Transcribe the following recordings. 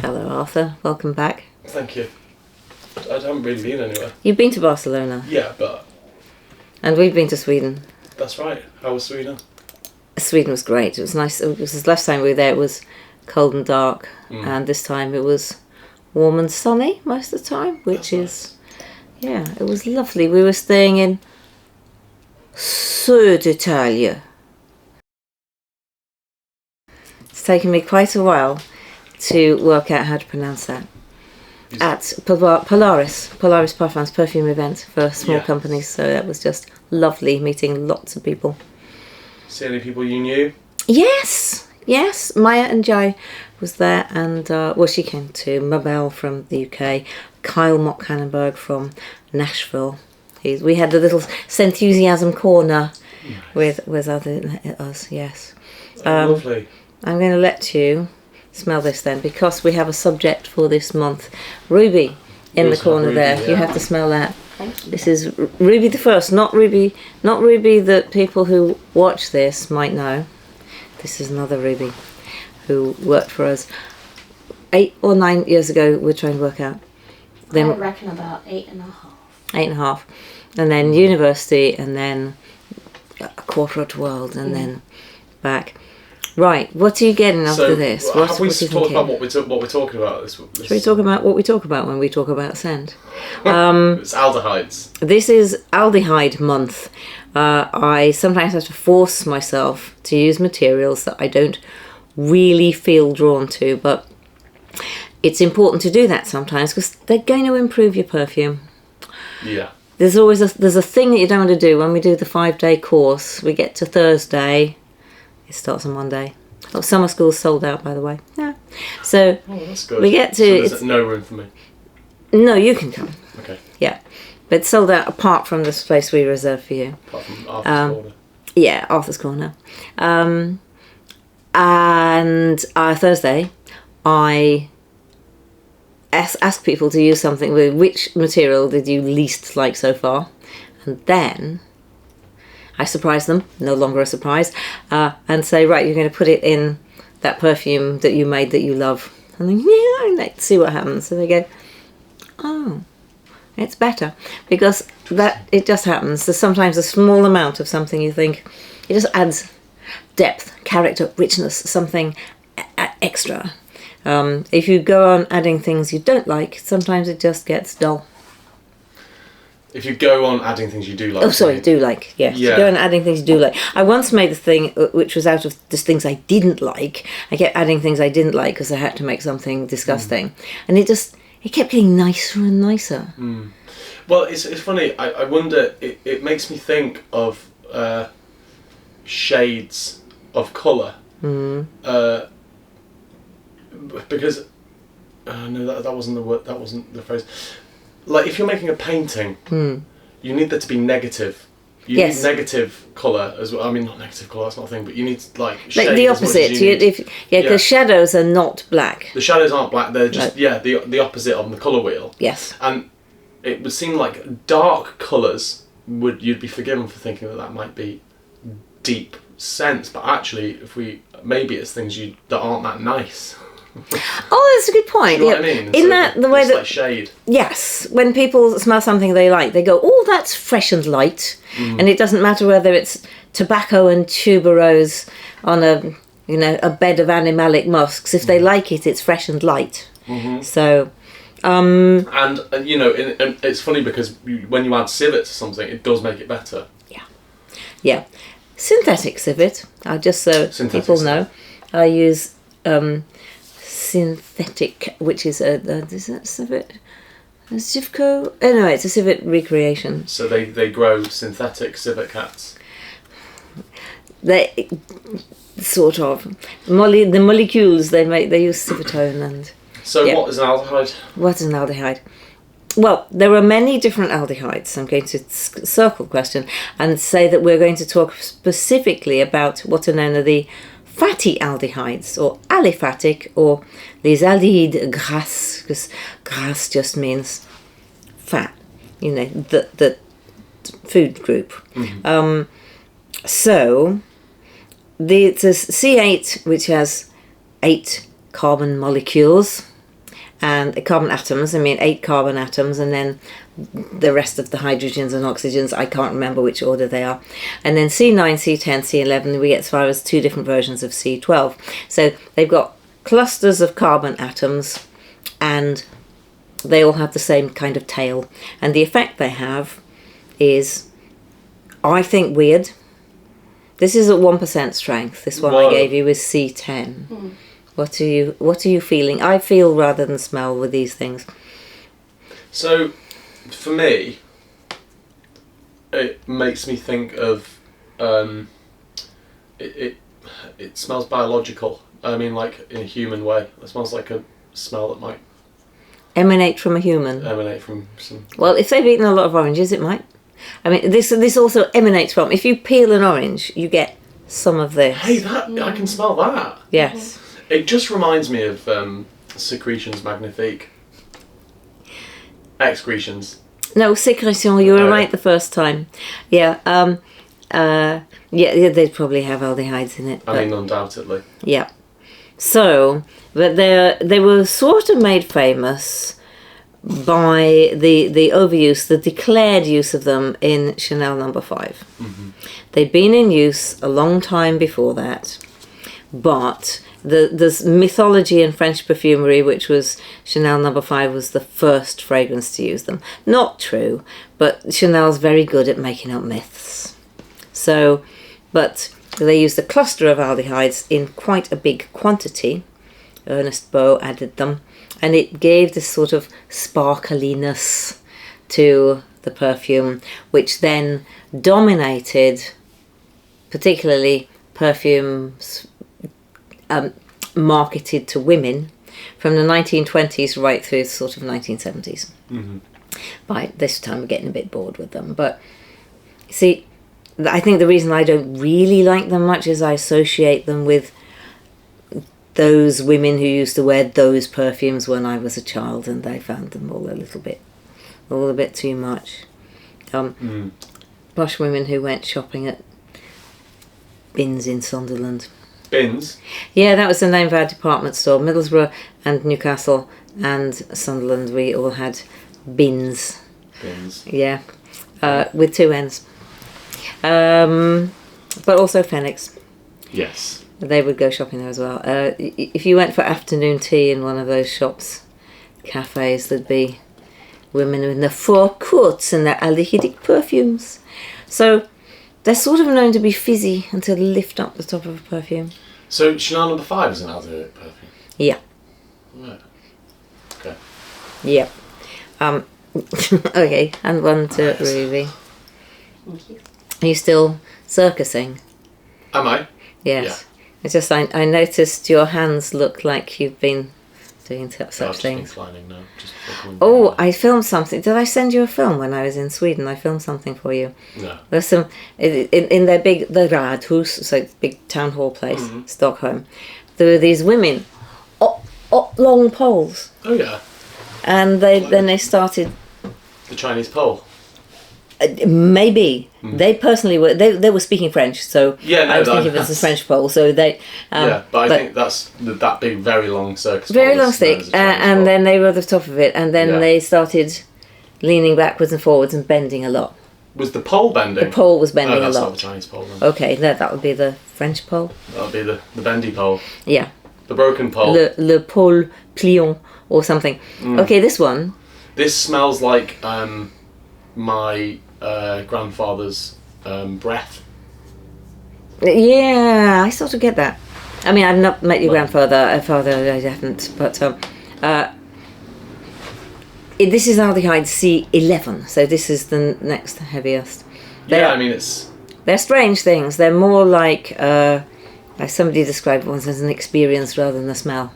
Hello, Arthur. Welcome back. Thank you. I haven't really been anywhere. You've been to Barcelona. Yeah, but... And we've been to Sweden. That's right. How was Sweden? Sweden was great. It was nice. It was the last time we were there, it was cold and dark. And this time it was warm and sunny most of the time, which is... Nice. Yeah, it was lovely. We were staying in Sud Italia. It's taken me quite a while to work out how to pronounce that. At Polaris Parfums perfume event for small companies, so that was just lovely, meeting lots of people. See any people you knew? Yes, Maya and Jai was there, and well, she came too. Mabel from the UK, Kyle Mock-Hannenberg from Nashville. We had a little Scenthusiasm corner with us. Yes, lovely. I'm going to let you smell this then, because we have a subject for this month. Ruby in the corner Ruby, there. Yeah. You have to smell that. Thank you. This is Ruby the First, not Ruby that people who watch this might know. This is another Ruby who worked for us 8 or 9 years ago. We're trying to work out. Then I reckon about 8.5. 8.5, and then university, and then a quarter of the world, and then back. Right, what are you getting after this? Have we talked about what we're talking about? Should we talk about what we talk about when we talk about scent? It's aldehydes. This is aldehyde month. I sometimes have to force myself to use materials that I don't really feel drawn to, but it's important to do that sometimes because they're going to improve your perfume. Yeah. There's a thing that you don't want to do when we do the 5-day course. We get to Thursday. It starts on Monday. Oh, summer school's sold out, by the way. Yeah. So that's good. we get to. So there's no room for me. No, you can come. Okay. Yeah, but it's sold out apart from this place we reserved for you. Apart from Arthur's Corner. Yeah, Arthur's Corner. And Thursday, I ask people to use something with which material did you least like so far, and then I surprise them, no longer a surprise, and say, right, you're going to put it in that perfume that you made that you love. And then, let's see what happens. So they go, oh, it's better. Because it just happens. There's sometimes a small amount of something you think, it just adds depth, character, richness, something extra. If you go on adding things you don't like, sometimes it just gets dull. If you go on adding things you do like... Oh, sorry, do like, yes. Yeah. Go on adding things you do like. I once made a thing which was out of just things I didn't like. I kept adding things I didn't like because I had to make something disgusting. And it kept getting nicer and nicer. Well, it's funny. I wonder, it makes me think of shades of colour. Because... no, that wasn't the word, that wasn't the phrase. Like, if you're making a painting, you need there to be negative. You need negative colour as well. I mean, not negative colour, that's not a thing, but you need, like, shade. Like the opposite. Because shadows are not black. The shadows aren't black, they're just, the opposite on the colour wheel. Yes. And it would seem like dark colours, you'd be forgiven for thinking that might be deep scents, but actually, maybe it's things that aren't that nice. Oh, that's a good point. Do you know what I mean? In that the way that like shade. Yes, when people smell something they like, they go, "Oh, that's fresh and light," and it doesn't matter whether it's tobacco and tuberose on a bed of animalic musks. If they like it, it's fresh and light. So, and it's funny because when you add civet to something, it does make it better. Yeah. Synthetic civet. Just so people know, I use. Synthetic, which is is that civet? A Zivco? Oh no, it's a civet recreation. So they grow synthetic civet cats. They sort of the molecules they use civitone and. So what is an aldehyde? What is an aldehyde? Well, there are many different aldehydes. I'm going to circle the question and say that we're going to talk specifically about what are known as the fatty aldehydes, or aliphatic, or les aldehydes gras, because gras just means fat, the food group. So there's C8, which has 8 carbon molecules, and carbon atoms, 8 carbon atoms, and then the rest of the hydrogens and oxygens, I can't remember which order they are. And then C9, C10, C11, we get as far as 2 different versions of C12. So they've got clusters of carbon atoms, and they all have the same kind of tail. And the effect they have is, I think, weird. This is at 1% strength. This one I gave you is C10. What are you feeling? I feel rather than smell with these things. So, for me, it makes me think of it smells biological. Like in a human way. It smells like a smell that might emanate from a human. Emanate from some. Well, if they've eaten a lot of oranges, it might. This also emanates from. If you peel an orange, you get some of this. Hey, I can smell that. Yes. It just reminds me of secretions magnifique. Excretions. No, sécrétion. You were right the first time. Yeah. Yeah. They probably have aldehydes in it. Undoubtedly. Yeah. So, but they were sort of made famous by the overuse, the declared use of them in Chanel No. 5. Mm-hmm. They'd been in use a long time before that, but there's mythology in French perfumery, which was Chanel No. 5 was the first fragrance to use them. Not true, but Chanel's very good at making up myths. So, but they used a cluster of aldehydes in quite a big quantity. Ernest Beau added them, and it gave this sort of sparkliness to the perfume, which then dominated particularly perfumes marketed to women from the 1920s right through sort of 1970s. Mm-hmm. By this time we're getting a bit bored with them, but see, I think the reason I don't really like them much is I associate them with those women who used to wear those perfumes when I was a child, and I found them all a bit too much. Posh women who went shopping at Bins in Sunderland. Bins? Yeah, that was the name of our department store. Middlesbrough and Newcastle and Sunderland, we all had Bins. Bins. Yeah, with 2 N's. But also Phoenix. Yes. They would go shopping there as well. If you went for afternoon tea in one of those shops, cafes, there'd be women in their fur coats and their aldehydic perfumes. So they're sort of known to be fizzy until they lift up the top of a perfume. So Chanel No. 5 is an aldehydic perfume? Yeah. Right. Okay. Yeah. Okay, and one to Ruby. Thank you. Are you still circusing? Am I? Yes. Yeah. It's just I noticed your hands look like you've been doing such Just things. inclining now. Oh, I filmed something. Did I send you a film when I was in Sweden? I filmed something for you. No. There's some in their the Radhus, so big town hall place, Stockholm. There were these women up long poles. Oh yeah. And then they started. The Chinese pole. Maybe they personally were. They were speaking French, so yeah, no, I was thinking of it as a French pole. So they. Yeah, but I think that's that big, very long circus. Very long stick, and then they were at the top of it, and then they started leaning backwards and forwards and bending a lot. Was the pole bending? The pole was bending a lot. That's not the Chinese pole then. Okay, that would be the French pole. That would be the bendy pole. Yeah. The broken pole. Le pole pliant or something. Okay, this one. This smells like my grandfather's breath. Yeah, I sort of get that. I mean, I've not met your grandfather. Father, I haven't. But this is aldehyde C11, so this is the next heaviest. I mean it's. They're strange things. They're more like somebody described it once as an experience rather than a smell.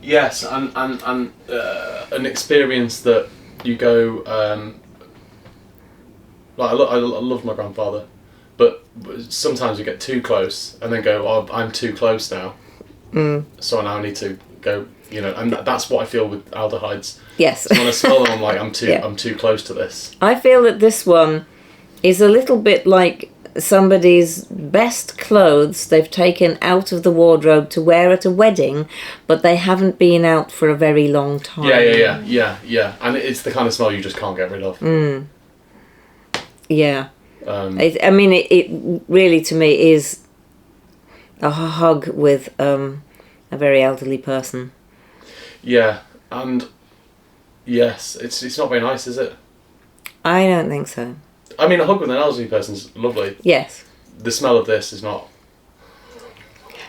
Yes, and an experience that you go. I love my grandfather, but sometimes you get too close and then go, "Oh, I'm too close now." So I now need to go. And that's what I feel with aldehydes. Yes. So when I smell them, I'm like, I'm too close to this. I feel that this one is a little bit like somebody's best clothes they've taken out of the wardrobe to wear at a wedding, but they haven't been out for a very long time. Yeah. And it's the kind of smell you just can't get rid of. Yeah. It really, to me, is a hug with a very elderly person. Yeah, and yes, it's not very nice, is it? I don't think so. I mean, a hug with an elderly person's lovely. Yes. The smell of this is not.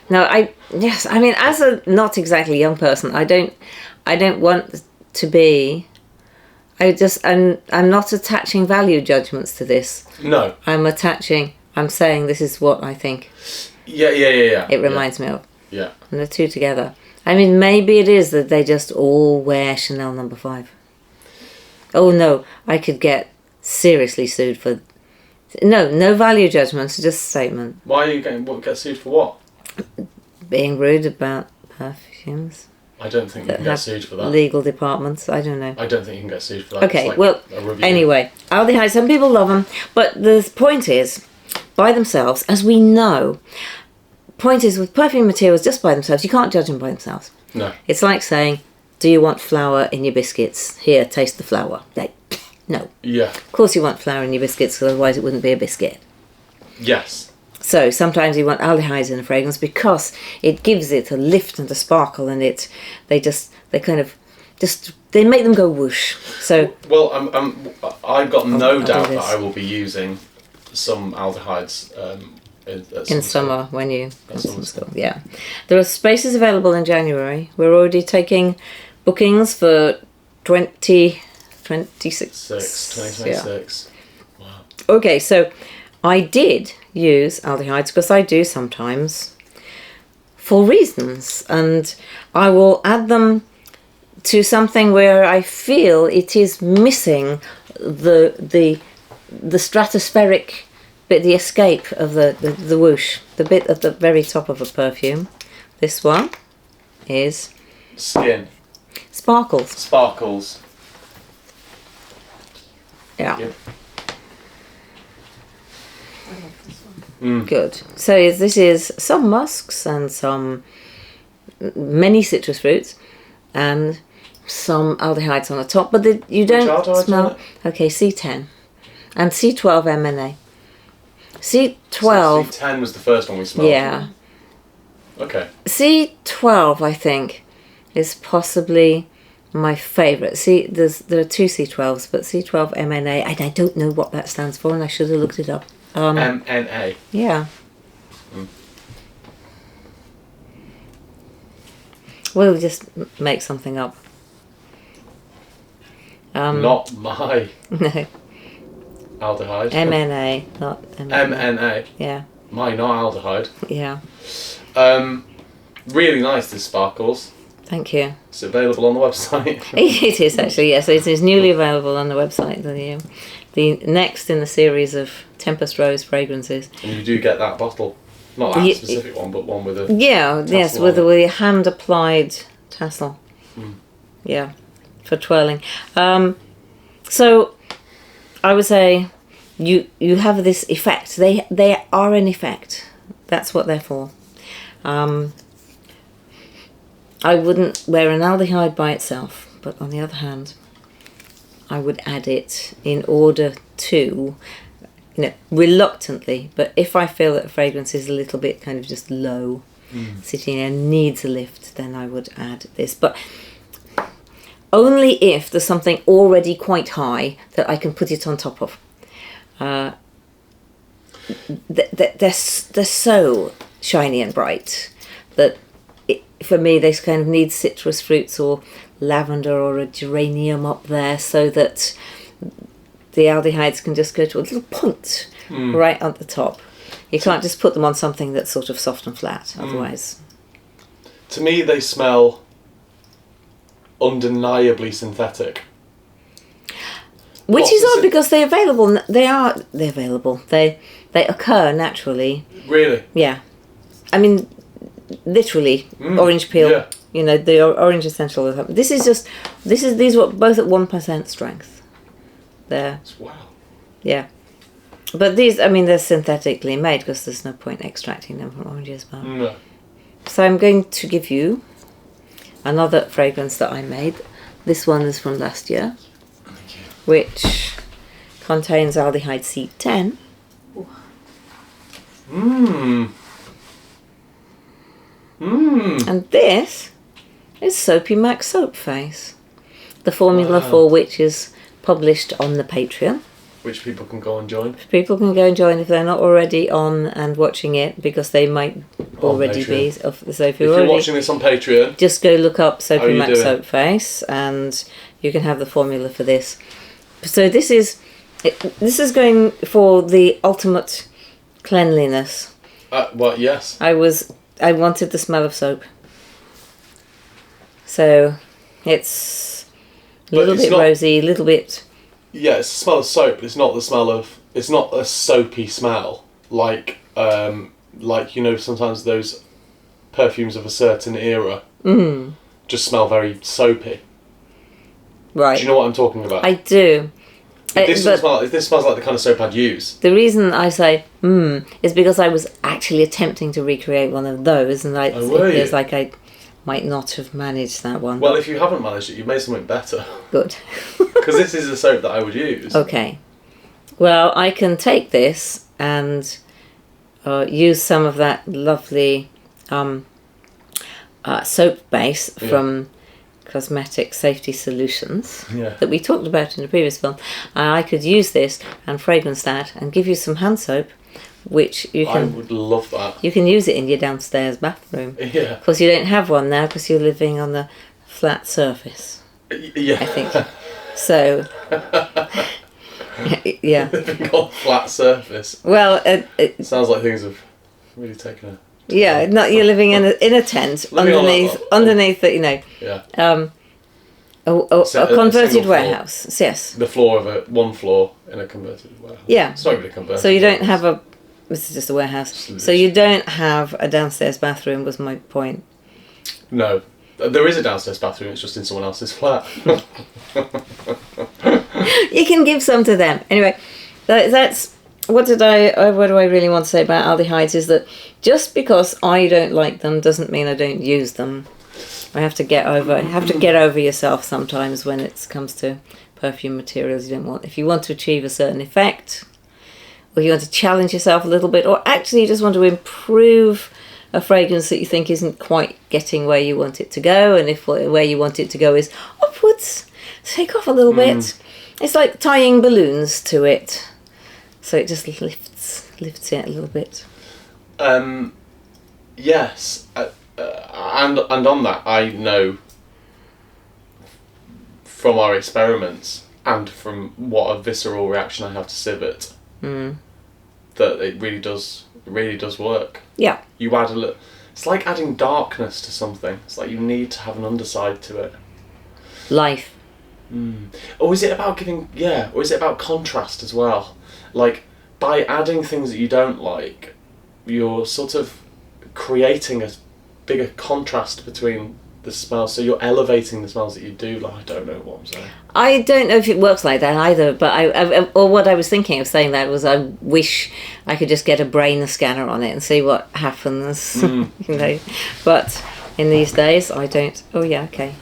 No, as a not exactly young person, I don't want to be. I'm not attaching value judgments to this. No. I'm saying this is what I think. Yeah. It reminds me of. Yeah. And the two together. I mean, maybe it is that they just all wear Chanel No. 5. Oh no, I could get seriously sued for. No value judgments, just a statement. Why are you get sued for what? Being rude about perfumes. I don't think you can get sued for that. Legal departments, I don't know. I don't think you can get sued for that. Okay, It's like well, a review. anyway, aldehyde, some people love them, but the point is, by themselves, as we know, point is with perfume materials just by themselves, you can't judge them by themselves. No. It's like saying, do you want flour in your biscuits? Here, taste the flour. No. Yeah. Of course you want flour in your biscuits, because otherwise it wouldn't be a biscuit. Yes. So sometimes you want aldehydes in a fragrance because it gives it a lift and a sparkle, and they make them go whoosh. So well, I've got no doubt do that this. I will be using some aldehydes in summer when you go to school. Yeah, there are spaces available in January. We're already taking bookings for 2026. 2026. Yeah. Wow. Okay, so I did use aldehydes because I do sometimes for reasons, and I will add them to something where I feel it is missing the stratospheric bit, the escape of the whoosh, the bit at the very top of a perfume. This one is Skin. Sparkles. Sparkles. Yeah. Yep. Good. So this is some musks and many citrus fruits and some aldehydes on the top, but you don't aldehydes smell. on it? Okay, C10 and C12 MNA. C12. So C10 was the first one we smelled. Yeah. Okay. C12, I think, is possibly my favourite. There are two C12s, but C12 MNA, and I don't know what that stands for, and I should have looked it up. MNA. Yeah. We'll just make something up. Not my No. aldehyde. MNA, not MNA. MNA. Yeah. My not aldehyde. Yeah. Really nice, this Sparkles. Thank you. It's available on the website. It is actually, yes. It is newly available on the website. The next in the series of Tempest Rose fragrances. And you do get that bottle. Not that specific one, but one with a yes, tassel with on a hand applied tassel. Yeah, for twirling. So I would say you have this effect. They are an effect. That's what they're for. I wouldn't wear an aldehyde by itself, but on the other hand, I would add it in order to, reluctantly, but if I feel that a fragrance is a little bit kind of just low, sitting there, needs a lift, then I would add this. But only if there's something already quite high that I can put it on top of. They're so shiny and bright that for me they kind of need citrus fruits or lavender or a geranium up there so that the aldehydes can just go to a little point right at the top. You can't just put them on something that's sort of soft and flat, otherwise. To me, they smell undeniably synthetic. Which is odd because they're available. They're available. They occur naturally. Really? Yeah. I mean, literally, orange peel. Yeah. The orange essential. These were both at 1% strength. There. Wow. Yeah. But these, I mean, they're synthetically made because there's no point extracting them from oranges. But No. so I'm going to give you another fragrance that I made. This one is from last year, which contains aldehyde C10. And this is Soapy Mac Soap Face. The formula for which is published on the Patreon. Which people can go and join. People can go and join if they're not already on and watching it, because they might already be. So if you're watching this on Patreon, just go look up Soapy Mac doing? Soap Face, and you can have the formula for this. So this is going for the ultimate cleanliness. Well, yes. I wanted the smell of soap. So it's a little bit rosy, a little bit. Yeah, it's the smell of soap, but it's not the smell of. It's not a soapy smell like sometimes those perfumes of a certain era just smell very soapy. Right. Do you know what I'm talking about? I do. This smells like the kind of soap I'd use. The reason I say is because I was actually attempting to recreate one of those, and it feels like I might not have managed that one. Well, if you haven't managed it, you've made something better. Good. Because this is a soap that I would use. Okay. Well, I can take this and use some of that lovely soap base from Cosmetic Safety Solutions that we talked about in the previous film. I could use this and fragrance that and give you some hand soap, which you can. I would love that. You can use it in your downstairs bathroom. Yeah. Because you don't have one now because you're living on a flat surface. Yeah. I think. So. Yeah. Living on a flat surface. Well, it sounds like things have really taken a. Yeah, you're living in a tent underneath that, Yeah. A converted warehouse. Yes. The floor of one floor in a converted warehouse. Yeah. It's not even a converted. So you don't have this is just a warehouse. So you don't have a downstairs bathroom, was my point. No. There is a downstairs bathroom, it's just in someone else's flat. You can give some to them. Anyway, that's what do I really want to say about aldehydes is that just because I don't like them doesn't mean I don't use them. I have to get over yourself sometimes when it comes to perfume materials. If you want to achieve a certain effect, or you want to challenge yourself a little bit, or actually you just want to improve a fragrance that you think isn't quite getting where you want it to go, and if where you want it to go is upwards, take off a little bit. It's like tying balloons to it, so it just lifts it a little bit. Yes, and on that, I know from our experiments and from what a visceral reaction I have to civet that it really does work. Yeah. You add it's like adding darkness to something. It's like you need to have an underside to it. Life. Or is it about or is it about contrast as well? Like, by adding things that you don't like, you're sort of creating a bigger contrast between the smells, so you're elevating the smells that you do like. I don't know what I'm saying. I don't know if it works like that either, but or what I was thinking of saying that was I wish I could just get a brain scanner on it and see what happens. But in these days I don't. Oh yeah, okay.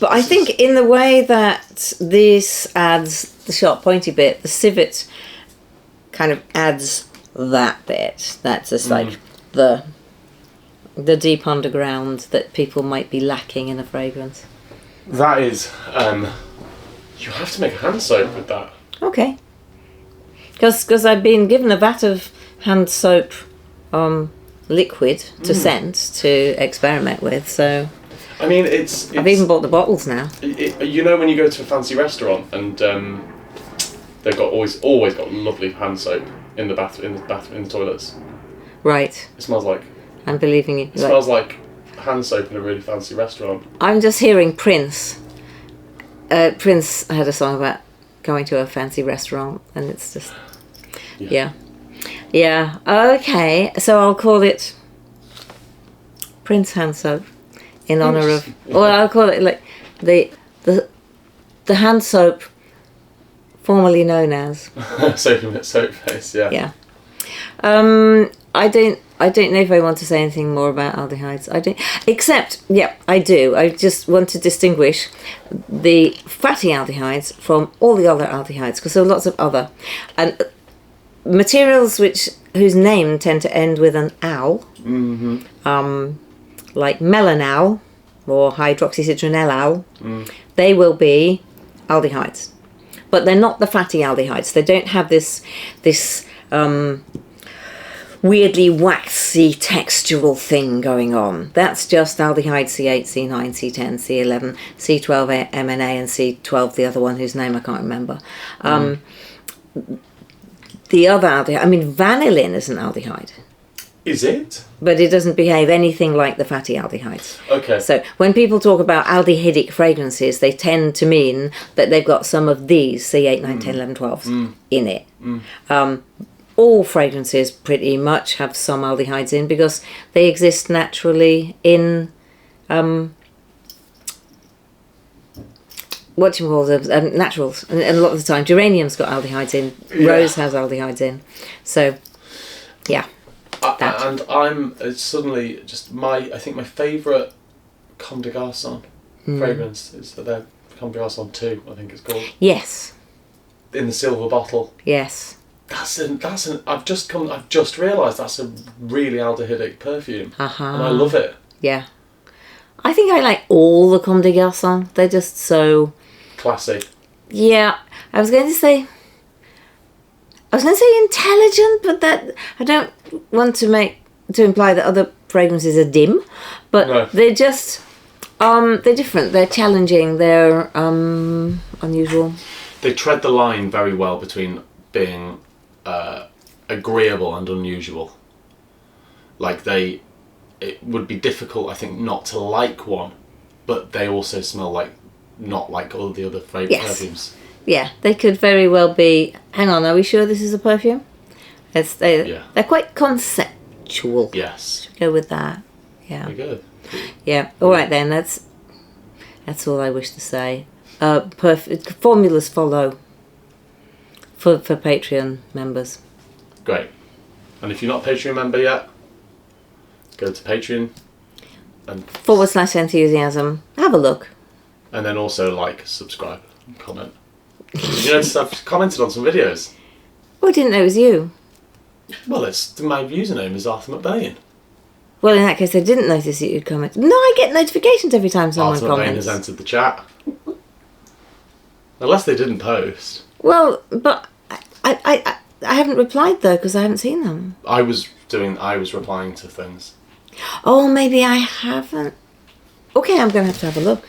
But I think in the way that this adds the sharp pointy bit, the civet kind of adds that bit. That's just like the deep underground that people might be lacking in a fragrance. That is, you have to make a hand soap with that. Okay. Because I've been given a vat of hand soap liquid to scent to experiment with, so... I mean, it's I've even bought the bottles now. You know when you go to a fancy restaurant and they've got always got lovely hand soap in the toilets. Right. It smells like... I'm believing you. It smells like hand soap in a really fancy restaurant. I'm just hearing Prince. Prince had a song about going to a fancy restaurant, and it's just... Yeah. Okay, so I'll call it Prince hand soap in honour of... Or I'll call it like the hand soap formerly known as. Soap base, yeah. Yeah. I don't know if I want to say anything more about aldehydes. I don't. Except, yeah, I do. I just want to distinguish the fatty aldehydes from all the other aldehydes, because there are lots of other and materials whose name tend to end with an al. Mm-hmm. Like melanal or hydroxycitronelal. They will be aldehydes, but they're not the fatty aldehydes. They don't have this weirdly waxy textural thing going on. That's just aldehyde C8, C9, C10, C11, C12 MNA, and C12, the other one whose name I can't remember. The other aldehyde, I mean, vanillin is an aldehyde. Is it? But it doesn't behave anything like the fatty aldehydes. Okay. So when people talk about aldehydic fragrances, they tend to mean that they've got some of these C8, 9, 10, 11, 12s in it. All fragrances pretty much have some aldehydes in because they exist naturally in naturals, and a lot of the time geranium's got aldehydes in, rose has aldehydes in, so yeah. And I'm suddenly just I think my favourite Comme des Garçons fragrance is the Comme des Garçons 2, I think it's called. Yes. In the silver bottle. Yes. I've just realised that's a really aldehydic perfume. And I love it. Yeah. I think I like all the Comme des Garçons. They're just so classy. Yeah. I was going to say intelligent, but that I don't want to imply that other fragrances are dim, but no. They're just they're different. They're challenging. They're unusual. They tread the line very well between being agreeable and unusual. Like it would be difficult, I think, not to like one, but they also smell not like all the other perfumes. Yeah, they could very well be. Hang on, are we sure this is a perfume? They're quite conceptual. Yes. Should go with that. Yeah. Very good. Yeah. All right then. That's all I wish to say. Formulas follow for Patreon members. Great. And if you're not a Patreon member yet, go to Patreon and /enthusiasm. Have a look. And then also subscribe, and comment. You notice I've commented on some videos. Oh, I didn't know it was you. Well, my username is Arthur McBain. Well, in that case, I didn't notice that you'd comment. No, I get notifications every time someone Arthur comments. McBain has entered the chat. Unless they didn't post. Well, but I haven't replied though because I haven't seen them. I was replying to things. Oh, maybe I haven't. Okay, I'm going to have a look.